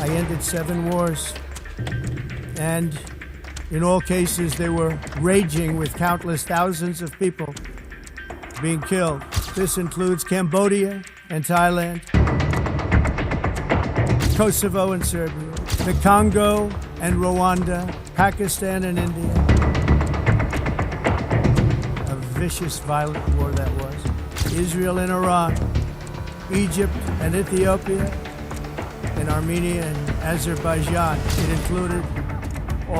I ended 7 wars, and in all cases they were raging with countless thousands of people being killed. This includes Cambodia and Thailand, Kosovo and Serbia, the Congo and Rwanda, Pakistan and India. A vicious, violent war that was. Israel and Iran, Egypt and Ethiopia, and Armenia and Azerbaijan. It included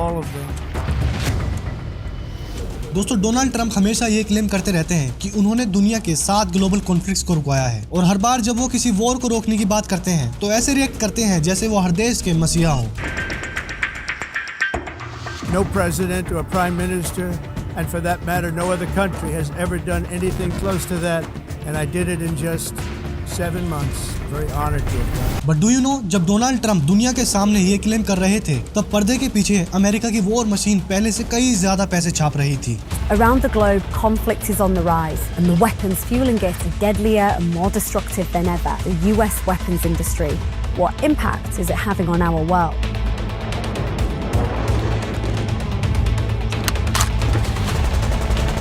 all of them. दोस्तों, Donald Trump हमेशा ये claim करते रहते हैं कि उन्होंने दुनिया के 7 ग्लोबल कॉन्फ्लिक्ट्स को रुकवाया है, और हर बार जब वो किसी वॉर को रोकने की बात करते हैं तो ऐसे रिएक्ट करते हैं जैसे वो हर देश के मसीहा हों। No president or prime minister, and for that matter, no other country has ever done anything close to that, and I did it in just 7 months. Very honored to have done. But do you know, जब Donald Trump दुनिया के सामने ये claim कर रहे थे, तब पर्दे के पीछे अमेरिका की वॉर मशीन पहले से कई ज्यादा पैसे छाप रही थी। Around the globe, conflict is on the rise, and the weapons fueling it are deadlier and more destructive than ever. The US weapons industry. What impact is it having on our world?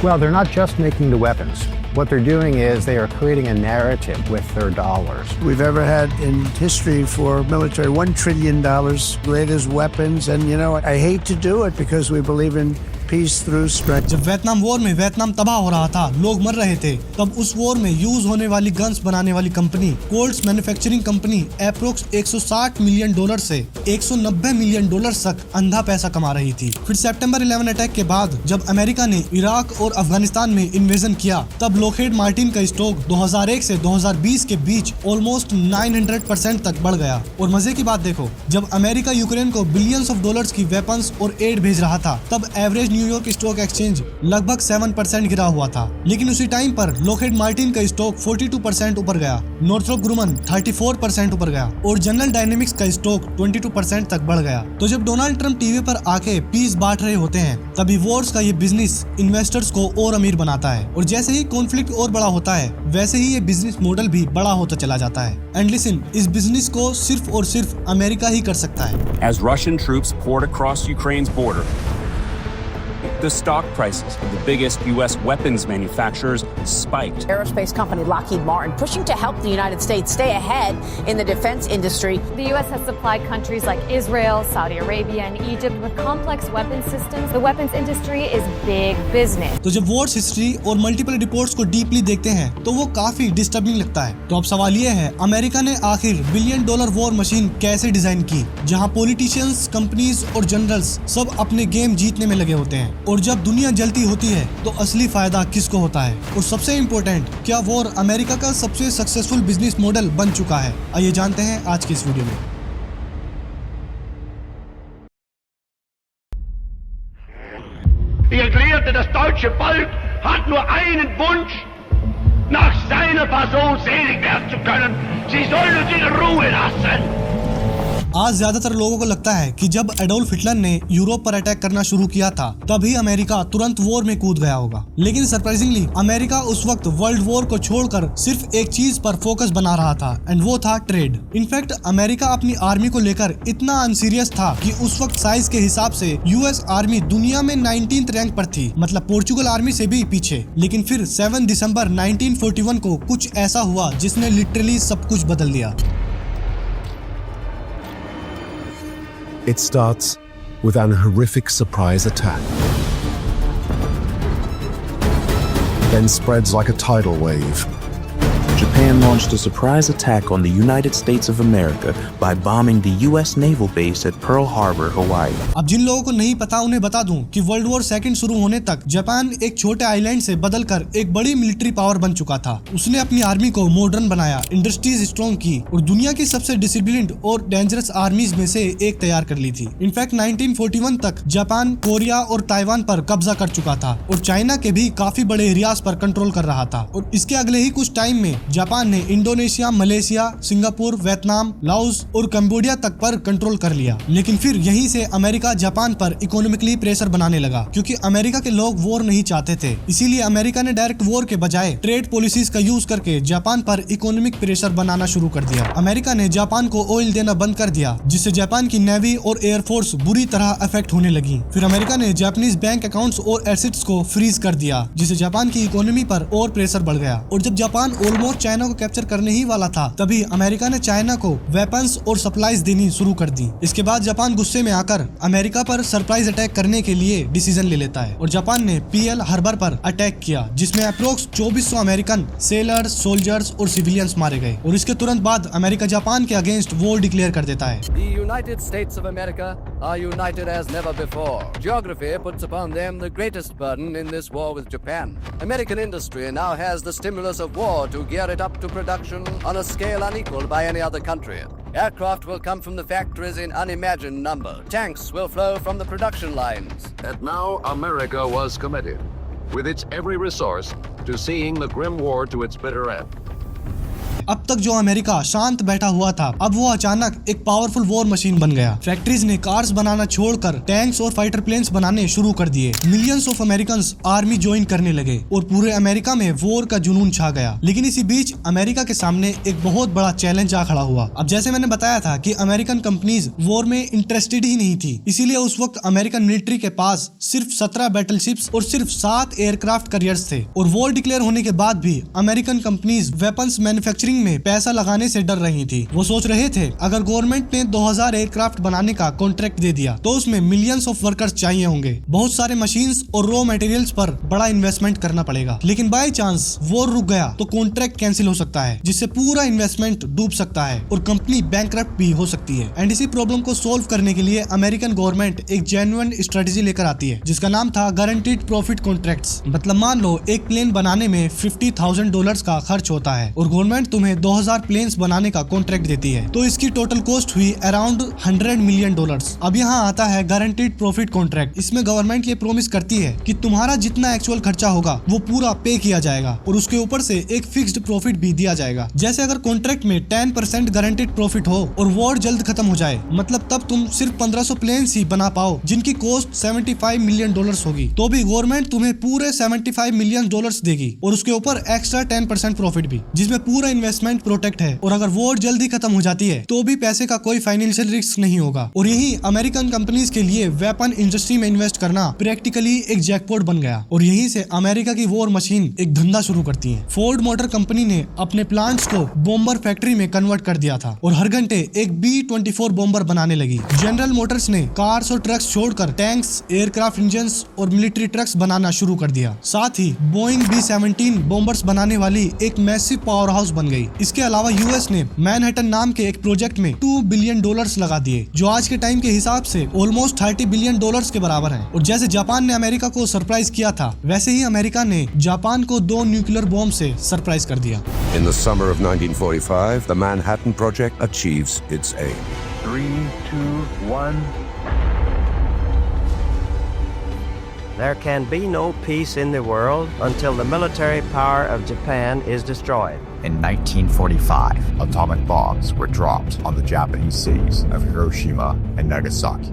Well, they're not just making the weapons. What they're doing is they are creating a narrative with their dollars. We've ever had in history for military, $1 trillion, greatest weapons, and you know, I hate to do it because we believe in peace through strength. जब Vietnam war में Vietnam तबाह हो रहा था, लोग मर रहे थे, तब उस वॉर में यूज होने वाली गन्स बनाने वाली company Colts manufacturing company approx $160 million से $190 मिलियन तक अंधा पैसा कमा रही थी। फिर सितंबर 11 अटैक के बाद जब अमेरिका ने इराक और अफगानिस्तान में इन्वेजन किया, तब लॉकहीड मार्टिन का स्टॉक 2001 से 2020 के बीच ऑलमोस्ट 900% तक बढ़ गया। और मजे की बात देखो, जब अमेरिका यूक्रेन को बिलियंस ऑफ डॉलर्स की वेपन्स और एड भेज रहा था, तब एवरेज न्यूयॉर्क स्टॉक एक्सचेंज लगभग 7% गिरा हुआ था। लेकिन उसी टाइम पर लॉकहीड मार्टिन का स्टॉक 42% ऊपर गया, नॉर्थरोप ग्रुमन 34% ऊपर गया, और जनरल डायनेमिक्स का स्टॉक 22% तक बढ़ गया। तो जब डोनाल्ड ट्रंप टीवी पर आके पीस बांट रहे होते हैं, तभी वॉर्स का ये बिजनेस इन्वेस्टर्स को और अमीर बनाता है, और जैसे ही कॉन्फ्लिक्ट और बड़ा होता है, वैसे ही ये बिजनेस मॉडल भी बड़ा होता चला जाता है। एंड लिसन, इस बिजनेस को सिर्फ और सिर्फ अमेरिका ही कर सकता है। As Russian troops poured across Ukraine's border, the stock prices of the biggest U.S. weapons manufacturers spiked. Aerospace company Lockheed Martin pushing to help the United States stay ahead in the defense industry. The U.S. has supplied countries like Israel, Saudi Arabia, and Egypt with complex weapons systems. The weapons industry is big business. तो जब Wars history और multiple reports को deeply देखते हैं, तो वो काफी disturbing लगता है। तो अब सवाल ये है, अमेरिका ने आखिर $1 बिलियन वॉर मशीन कैसे डिजाइन की, जहां पॉलिटिशियंस, कंपनीज और जनरल्स सब अपने गेम जीतने में लगे होते हैं, और जब दुनिया जलती होती है तो असली फायदा किसको होता है? और सबसे इम्पोर्टेंट, क्या वॉर अमेरिका का सबसे सक्सेसफुल बिजनेस मॉडल बन चुका है? आइए जानते हैं आज की इस वीडियो में। Ich erklärte, das deutsche Volk hat nur einen Wunsch, nach seiner Person selig werden zu können. Sie sollen uns in Ruhe lassen. आज ज्यादातर लोगों को लगता है कि जब एडोल्फ हिटलर ने यूरोप पर अटैक करना शुरू किया था, तभी अमेरिका तुरंत वॉर में कूद गया होगा। लेकिन सरप्राइजिंगली अमेरिका उस वक्त वर्ल्ड वॉर को छोड़कर सिर्फ एक चीज पर फोकस बना रहा था, एंड वो था ट्रेड। इनफैक्ट अमेरिका अपनी आर्मी को लेकर इतना अनसीरियस था कि उस वक्त साइज के हिसाब से यूएस आर्मी दुनिया में 19th रैंक पर थी, मतलब पोर्चुगल आर्मी से भी पीछे। लेकिन फिर 7 दिसंबर 1941 को कुछ ऐसा हुआ जिसने लिटरली सब कुछ बदल दिया। It starts with an horrific surprise attack, then spreads like a tidal wave. Japan launched a surprise attack on the United States of America by bombing the U.S. naval base at Pearl Harbor, Hawaii. अब जिन लोगों को नहीं पता उन्हें बता दूं कि world war second शुरू होने तक जापान एक छोटे आइलैंड से बदलकर एक बड़ी मिलिट्री पावर बन चुका था। उसने अपनी आर्मी को मॉडर्न बनाया, इंडस्ट्रीज स्ट्रॉन्ग की, और दुनिया की सबसे डिसिप्लिन्ड और डेंजरस आर्मीज में से एक तैयार कर ली थी। इनफैक्ट 1941 तक जापान कोरिया और ताइवान पर कब्जा कर चुका था, और चाइना के भी काफी बड़े एरियाज पर कंट्रोल कर रहा था। और इसके अगले ही कुछ टाइम में जापान ने Indonesia, Malaysia, Singapore, Vietnam, Laos और कंबोडिया तक पर कंट्रोल कर लिया। लेकिन फिर यहीं से अमेरिका जापान पर इकोनॉमिकली प्रेशर बनाने लगा, क्योंकि अमेरिका के लोग वॉर नहीं चाहते थे। इसीलिए अमेरिका ने डायरेक्ट वॉर के बजाय ट्रेड पॉलिसीज का यूज करके जापान पर इकोनॉमिक प्रेशर बनाना शुरू कर दिया। अमेरिका ने जापान को ऑयल देना बंद कर दिया, जिससे जापान की नेवी और एयरफोर्स बुरी तरह अफेक्ट होने लगी। फिर अमेरिका ने जापानीज बैंक अकाउंट्स और एसेट्स को फ्रीज कर दिया, जिससे जापान की इकोनॉमी पर और प्रेशर बढ़ गया। और जब जापान ऑलमोस्ट चाइना को कैप्चर करने ही वाला था, तभी अमेरिका ने चाइना को वेपन्स और सप्लाईज देनी शुरू कर दी। इसके बाद जापान गुस्से में आकर अमेरिका पर सरप्राइज अटैक करने के लिए डिसीजन ले लेता है और जापान ने पीएल हार्बर पर अटैक किया, जिसमें अप्रोक्स 2400 अमेरिकन सेलर्स, सोल्जर्स और सिविलियंस मारे गए। और इसके तुरंत बाद अमेरिका जापान के अगेंस्ट वॉर डिक्लेयर कर देता है। The United States of America are united as never before. Geography puts upon them the greatest burden in this war with Japan. American industry now has the stimulus of war to gear it up to production on a scale unequaled by any other country. Aircraft will come from the factories in unimagined number. Tanks will flow from the production lines. And now America was committed, with its every resource, to seeing the grim war to its bitter end. अब तक जो America शांत बैठा हुआ था, अब वो अचानक एक पावरफुल वॉर मशीन बन गया। फैक्ट्रीज ने कार्स बनाना छोड़कर टैंक्स और फाइटर प्लेन्स बनाने शुरू कर दिए। Millions of Americans army join करने लगे और पूरे अमेरिका में वॉर का जुनून छा गया। लेकिन इसी बीच अमेरिका के सामने एक बहुत बड़ा चैलेंज आ खड़ा हुआ। अब जैसे मैंने बताया था कि अमेरिकन कंपनीज वॉर में इंटरेस्टेड ही नहीं थी, इसीलिए उस वक्त अमेरिकन मिलिट्री के पास सिर्फ 17 बैटलशिप्स और सिर्फ 7 एयरक्राफ्ट कैरियर्स थे। और वॉर डिक्लेयर होने के बाद भी अमेरिकन कंपनीज वेपन्स मैन्युफैक्चरिंग में पैसा लगाने से डर रही थी। वो सोच रहे थे अगर गवर्नमेंट ने 2000 एयरक्राफ्ट बनाने का कॉन्ट्रैक्ट दे दिया तो उसमें मिलियंस ऑफ वर्कर्स चाहिए होंगे, बहुत सारे मशीन्स और रॉ मटेरियल्स पर बड़ा इन्वेस्टमेंट करना पड़ेगा। लेकिन बाय चांस वॉर रुक गया तो कॉन्ट्रैक्ट कैंसिल हो सकता है, जिससे पूरा इन्वेस्टमेंट डूब सकता है और कंपनी बैंकरप्ट भी हो सकती है। एंड इसी प्रॉब्लम को सोल्व करने के लिए अमेरिकन गवर्नमेंट एक जेन्युइन स्ट्रेटेजी लेकर आती है, जिसका नाम था गारंटीड प्रॉफिट कॉन्ट्रैक्ट्स। मतलब मान लो एक प्लेन बनाने में $50,000 का खर्च होता है और गवर्नमेंट तुम्हें 2000 प्लेन्स बनाने का कॉन्ट्रैक्ट देती है, तो इसकी टोटल कॉस्ट हुई अराउंड $100 मिलियन। अब यहाँ आता है गारंटीड प्रॉफिट कॉन्ट्रैक्ट। इसमें गवर्नमेंट ये प्रॉमिस करती है कि तुम्हारा जितना एक्चुअल खर्चा होगा वो पूरा पे किया जाएगा और उसके ऊपर से एक फिक्स्ड प्रॉफिट भी दिया जाएगा। जैसे अगर कॉन्ट्रैक्ट में 10% गारंटीड प्रॉफिट हो और वॉर जल्द खत्म हो जाए, मतलब तब तुम सिर्फ 1500 प्लेन्स ही बना पाओ जिनकी कॉस्ट $75 मिलियन होगी, तो भी गवर्नमेंट तुम्हें पूरे $75 मिलियन देगी और उसके ऊपर एक्स्ट्रा 10% प्रॉफिट भी, जिसमें पूरा इन्वेस्टमेंट प्रोटेक्ट है। और अगर वॉर जल्दी खत्म हो जाती है तो भी पैसे का कोई फाइनेंशियल रिस्क नहीं होगा। और यही अमेरिकन कंपनीज के लिए वेपन इंडस्ट्री में इन्वेस्ट करना प्रैक्टिकली एक जैकपॉट बन गया और यहीं से अमेरिका की वॉर मशीन एक धंधा शुरू करती है। फोर्ड मोटर कंपनी ने अपने प्लांट्स को बॉम्बर फैक्ट्री में कन्वर्ट कर दिया था और हर घंटे एक B-24 बॉम्बर बनाने लगी। जनरल मोटर्स ने कार्स और ट्रक्स छोड़कर टैंक्स, एयरक्राफ्ट इंजन्स और मिलिट्री ट्रक्स बनाना शुरू कर दिया। साथ ही बोइंग B-17 बॉम्बर्स बनाने वाली एक मैसिव पावर हाउस बन गई। इसके अलावा यूएस ने मैनहट्टन नाम के एक प्रोजेक्ट में $2 बिलियन लगा दिए, जो आज के टाइम के हिसाब से ऑलमोस्ट $30 बिलियन के बराबर है। और जैसे जापान ने अमेरिका को सरप्राइज किया था, वैसे ही अमेरिका ने जापान को 2 न्यूक्लियर बॉम्ब से सरप्राइज कर दिया। In the summer of 1945, the Manhattan Project achieves its aim. 3, 2, 1. There can be no peace in the world until the military power of Japan is destroyed. In 1945, atomic bombs were dropped on the Japanese cities of Hiroshima and Nagasaki.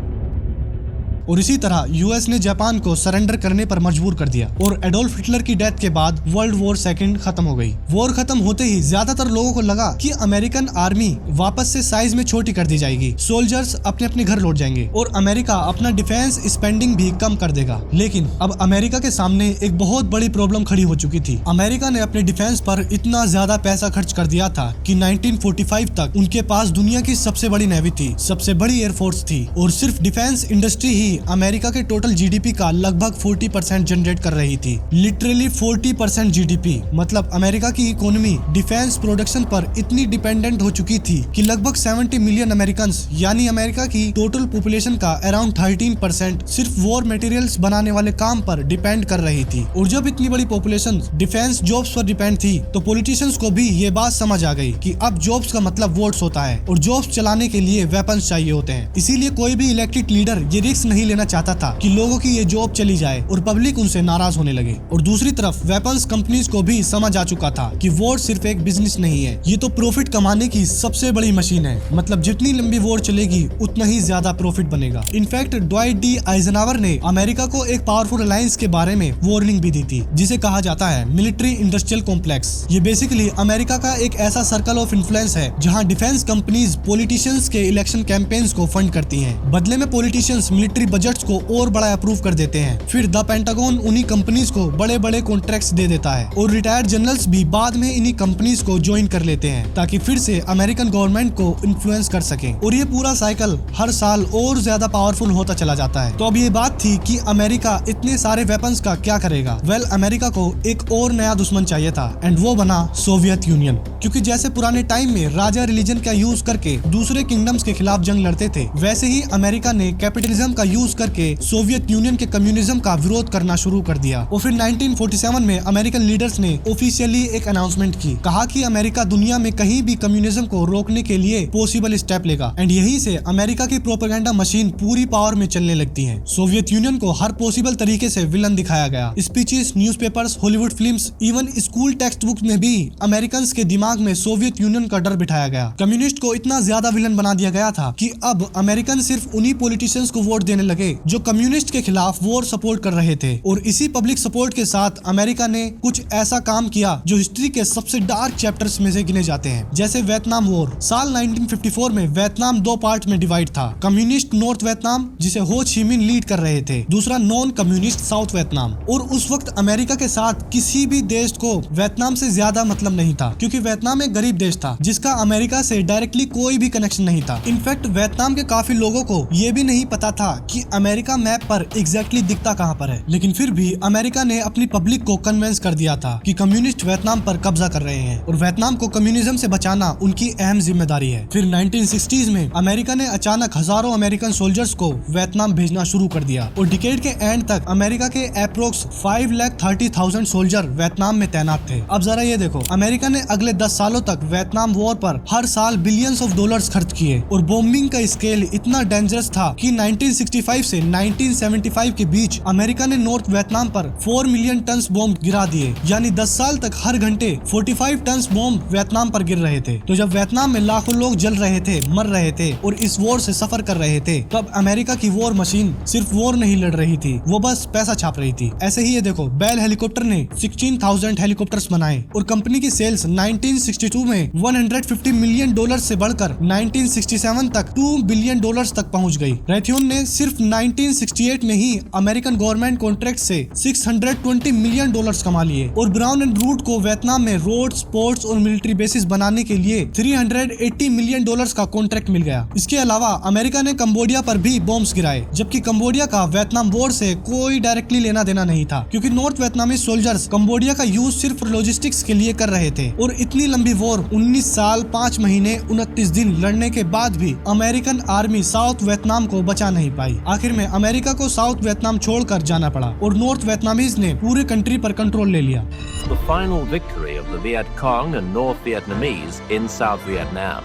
और इसी तरह US ने Japan को surrender करने पर मजबूर कर दिया और एडोल्फ हिटलर की डेथ के बाद वर्ल्ड वॉर सेकंड खत्म हो गई। वॉर खत्म होते ही ज्यादातर लोगों को लगा कि अमेरिकन आर्मी वापस से साइज में छोटी कर दी जाएगी, सोल्जर्स अपने अपने घर लौट जाएंगे और अमेरिका अपना डिफेंस स्पेंडिंग भी कम कर देगा। लेकिन अब अमेरिका के सामने एक बहुत बड़ी प्रॉब्लम खड़ी हो चुकी थी। अमेरिका ने अपने डिफेंस पर इतना ज्यादा पैसा खर्च कर दिया था कि 1945 तक उनके पास दुनिया की सबसे बड़ी नेवी थी, सबसे बड़ी एयरफोर्स थी और सिर्फ डिफेंस इंडस्ट्री ही अमेरिका के टोटल जीडीपी का लगभग 40% जनरेट कर रही थी। लिटरली 40% जीडीपी, मतलब अमेरिका की इकोनॉमी डिफेंस प्रोडक्शन पर इतनी डिपेंडेंट हो चुकी थी कि लगभग 70 मिलियन अमेरिकन, यानी अमेरिका की टोटल पॉपुलेशन का अराउंड 13% सिर्फ वॉर मटेरियल्स बनाने वाले काम पर डिपेंड कर रही थी। और जब इतनी बड़ी पॉपुलेशन डिफेंस जॉब्स पर डिपेंड थी तो पॉलिटिशियंस को भी ये बात समझ आ गई कि अब जॉब्स का मतलब वोट्स होता है और जॉब्स चलाने के लिए वेपन्स चाहिए होते हैं। इसीलिए कोई भी इलेक्टेड लीडर ये रिस्क नहीं यही लेना चाहता था कि लोगों की ये जॉब चली जाए और पब्लिक उनसे नाराज होने लगे। और दूसरी तरफ वेपन्स कंपनीज को भी समझ आ चुका था कि वॉर सिर्फ एक बिजनेस नहीं है, ये तो प्रॉफिट कमाने की सबसे बड़ी मशीन है। मतलब जितनी लंबी वॉर चलेगी उतना ही ज्यादा प्रॉफिट बनेगा। इनफैक्ट ड्वाइट डी आइजनहावर ने अमेरिका को एक पावरफुल अलायंस के बारे में वार्निंग भी दी थी, जिसे कहा जाता है मिलिट्री इंडस्ट्रियल कॉम्प्लेक्स। ये बेसिकली अमेरिका का एक ऐसा सर्कल ऑफ इन्फ्लुएंस है जहां डिफेंस कंपनीज पॉलिटिशियंस के इलेक्शन कैंपेन्स को फंड करती हैं। बदले में पॉलिटिशियंस मिलिट्री बजट्स को और बड़ा अप्रूव कर देते हैं। फिर द पेंटागन उन्हीं कंपनीज को बड़े बड़े कॉन्ट्रैक्ट्स दे देता है और रिटायर्ड जनरल्स भी बाद में इन्हीं कंपनीज को ज्वाइन कर लेते हैं ताकि फिर से अमेरिकन गवर्नमेंट को इन्फ्लुएंस कर सके। और ये पूरा साइकिल हर साल और ज्यादा पावरफुल होता चला जाता है। तो अब ये बात थी कि अमेरिका इतने सारे वेपन्स का क्या करेगा। वेल, अमेरिका को एक और नया दुश्मन चाहिए था एंड वो बना सोवियत यूनियन। क्योंकि जैसे पुराने टाइम में राजा रिलीजन का यूज करके दूसरे किंगडम्स के खिलाफ जंग लड़ते थे, वैसे ही अमेरिका ने कैपिटलिज्म का यूज करके सोवियत यूनियन के कम्युनिज्म का विरोध करना शुरू कर दिया। और फिर 1947 में अमेरिकन लीडर्स ने ऑफिशियली एक अनाउंसमेंट की, कहा कि अमेरिका दुनिया में कहीं भी कम्युनिज्म को रोकने के लिए पॉसिबल स्टेप लेगा। एंड यहीं से अमेरिका की प्रोपेगेंडा मशीन पूरी पावर में चलने लगती है। सोवियत यूनियन को हर पॉसिबल तरीके से विलन दिखाया गया। Speeches, newspapers, Hollywood films, even school text book में भी अमेरिकन के दिमाग में सोवियत यूनियन का डर बिठाया गया। कम्युनिस्ट को इतना ज्यादा विलन बना दिया गया था कि अब अमेरिकन सिर्फ उन्हीं पॉलिटिशियंस को वोट देने लगे जो कम्युनिस्ट के खिलाफ वॉर सपोर्ट कर रहे थे। और इसी पब्लिक सपोर्ट के साथ अमेरिका ने कुछ ऐसा काम किया जो हिस्ट्री के सबसे डार्क चैप्टर्स में से गिने जाते हैं, जैसे वियतनाम वॉर। साल 1954 में वियतनाम दो पार्ट में डिवाइड था। कम्युनिस्ट नॉर्थ वियतनाम, जिसे हो ची मिन लीड कर रहे थे, दूसरा नॉन कम्युनिस्ट साउथ वियतनाम। और उस वक्त अमेरिका के साथ किसी भी देश को वियतनाम से ज्यादा मतलब नहीं था, क्योंकि वियतनाम एक गरीब देश था जिसका अमेरिका से डायरेक्टली कोई भी कनेक्शन नहीं था। इनफैक्ट वियतनाम के काफी लोगों को ये भी नहीं पता था कि अमेरिका मैप पर एग्जैक्टली दिखता कहां पर है। लेकिन फिर भी अमेरिका ने अपनी पब्लिक को कन्विंस कर दिया था कि कम्युनिस्ट वियतनाम पर कब्जा कर रहे हैं और वियतनाम को कम्युनिज्म से बचाना उनकी अहम जिम्मेदारी है। फिर 1960s में अमेरिका ने अचानक हजारों अमेरिकन सोल्जर्स को वियतनाम भेजना शुरू कर दिया और डिकेड के एंड तक अमेरिका के अप्रोक्स 5,30,000 सोल्जर वियतनाम में तैनात थे। अब जरा ये देखो, अमेरिका ने अगले 10 सालों तक वियतनाम वॉर पर हर साल बिलियंस ऑफ डॉलर्स खर्च किए और बॉम्बिंग का स्केल इतना डेंजरस था कि 1965 से 1975 के बीच अमेरिका ने नॉर्थ वियतनाम पर 4 मिलियन टन बॉम्ब गिरा दिए। यानी 10 साल तक हर घंटे 45 टन बॉम्ब वियतनाम पर गिर रहे थे। तो जब वियतनाम में लाखों लोग जल रहे थे, मर रहे थे और इस वॉर से सफर कर रहे थे, तब अमेरिका की वॉर मशीन सिर्फ वॉर नहीं लड़ रही थी, वो बस पैसा छाप रही थी। ऐसे ही ये देखो, बेल हेलीकॉप्टर ने 16,000 हेलीकॉप्टर्स बनाए और कंपनी की सेल्स 1962 में 150 मिलियन डॉलर से बढ़कर 1967 तक 2 बिलियन डॉलर्स तक पहुंच गई। रैथियोन ने सिर्फ 1968 में ही अमेरिकन गवर्नमेंट कॉन्ट्रैक्ट से 620 मिलियन डॉलर्स कमा लिए और ब्राउन एंड रूट को वियतनाम में रोड्स, पोर्ट्स और मिलिट्री बेसिस बनाने के लिए 380 मिलियन डॉलर्स का कॉन्ट्रैक्ट मिल गया। इसके अलावा अमेरिका ने कंबोडिया पर भी बॉम्ब्स गिराए, जबकि कंबोडिया का वियतनाम वॉर से कोई डायरेक्टली लेना देना नहीं था, क्योंकि नॉर्थ वियतनामी सोल्जर्स कंबोडिया का यूज सिर्फ लॉजिस्टिक्स के लिए कर रहे थे। और इतनी लंबी वॉर 19 साल 5 महीने 29 दिन लड़ने के बाद भी अमेरिकन आर्मी साउथ वियतनाम को बचा नहीं पाई। आखिर में अमेरिका को साउथ वियतनाम छोड़कर जाना पड़ा और नॉर्थ वियतनामीज ने पूरे कंट्री पर कंट्रोल ले लिया। The final victory of the Viet Cong and North Vietnamese in South Vietnam.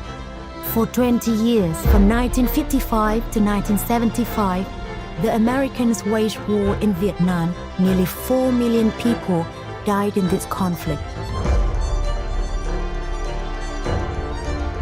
For 20 years, from 1955 to 1975, the Americans waged war in Vietnam. Nearly 4 million people died in this conflict.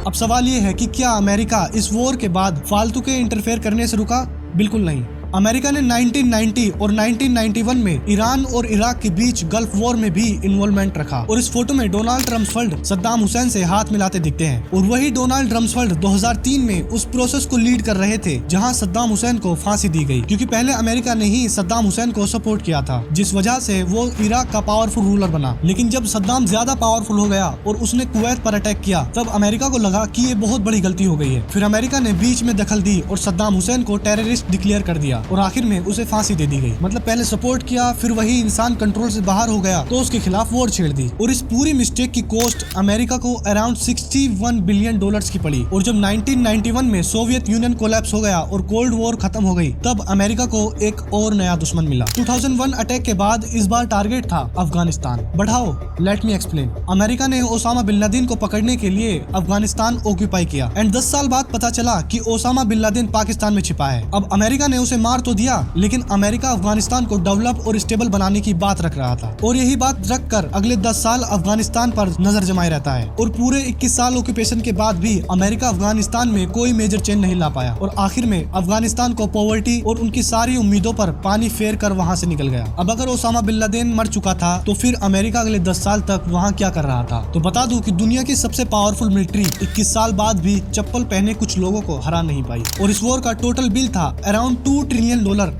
अब सवाल ये है कि क्या America इस war के बाद फालतू के इंटरफेयर करने से रुका? बिल्कुल नहीं। अमेरिका ने 1990 और 1991 में ईरान और इराक के बीच गल्फ वॉर में भी इन्वॉल्वमेंट रखा और इस फोटो में डोनाल्ड रम्सफेल्ड सद्दाम हुसैन से हाथ मिलाते दिखते हैं और वही डोनाल्ड रम्सफेल्ड 2003 में उस प्रोसेस को लीड कर रहे थे जहां सद्दाम हुसैन को फांसी दी गई, क्योंकि पहले अमेरिका ने ही सद्दाम हुसैन को सपोर्ट किया था, जिस वजह से वो इराक का पावरफुल रूलर बना। लेकिन जब सद्दाम ज्यादा पावरफुल हो गया और उसने कुवैत पर अटैक किया, तब अमेरिका को लगा कि ये बहुत बड़ी गलती हो गई है। फिर अमेरिका ने बीच में दखल दी और सद्दाम हुसैन को टेररिस्ट डिक्लेयर कर दिया और आखिर में उसे फांसी दे दी गई। मतलब पहले सपोर्ट किया, फिर वही इंसान कंट्रोल से बाहर हो गया तो उसके खिलाफ वॉर छेड़ दी और इस पूरी मिस्टेक की कॉस्ट अमेरिका को अराउंड 61 बिलियन डॉलर्स की पड़ी। और जब 1991 में सोवियत यूनियन कोलैप्स हो गया और कोल्ड वॉर खत्म हो गई, तब अमेरिका को एक और नया दुश्मन मिला। 2001 अटैक के बाद इस बार टारगेट था अफगानिस्तान। बढ़ाओ, लेट मी एक्सप्लेन। अमेरिका ने ओसामा बिन लादेन को पकड़ने के लिए अफगानिस्तान ऑक्यूपाई किया एंड 10 साल बाद पता चला कि ओसामा बिन लादेन पाकिस्तान में छिपा है। अब अमेरिका ने उसे मार तो दिया, लेकिन अमेरिका अफगानिस्तान को डेवलप और स्टेबल बनाने की बात रख रहा था और यही बात रखकर अगले 10 साल अफगानिस्तान पर नजर जमाए रहता है। और पूरे 21 साल ऑक्यूपेशन के बाद भी अमेरिका अफगानिस्तान में कोई मेजर चेंज नहीं ला पाया और आखिर में अफगानिस्तान को पॉवर्टी और उनकी सारी उम्मीदों पर पानी फेर कर वहाँ से निकल गया। अब अगर ओसामा बिन लादेन मर चुका था तो फिर अमेरिका अगले 10 साल तक वहाँ क्या कर रहा था? तो बता दूं कि दुनिया की सबसे पावरफुल मिलिट्री 21 साल बाद भी चप्पल पहने कुछ लोगों को हरा नहीं पाई और इस वॉर का टोटल बिल था अराउंड $2 ट्रिलियन।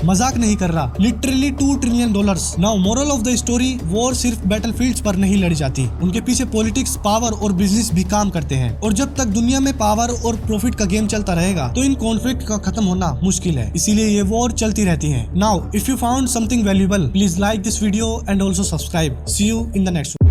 मजाक नहीं कर रहा, literally $2 trillion. Now moral of the story, war सिर्फ बैटलफील्ड्स पर नहीं लड़ी जाती, उनके पीछे पॉलिटिक्स, पावर और बिजनेस भी काम करते हैं। और जब तक दुनिया में पावर और प्रॉफिट का गेम चलता रहेगा तो इन कॉन्फ्लिक्ट का खत्म होना मुश्किल है, इसीलिए ये वॉर चलती रहती है। Now if you found something valuable, please like this video and also subscribe. See you in the next.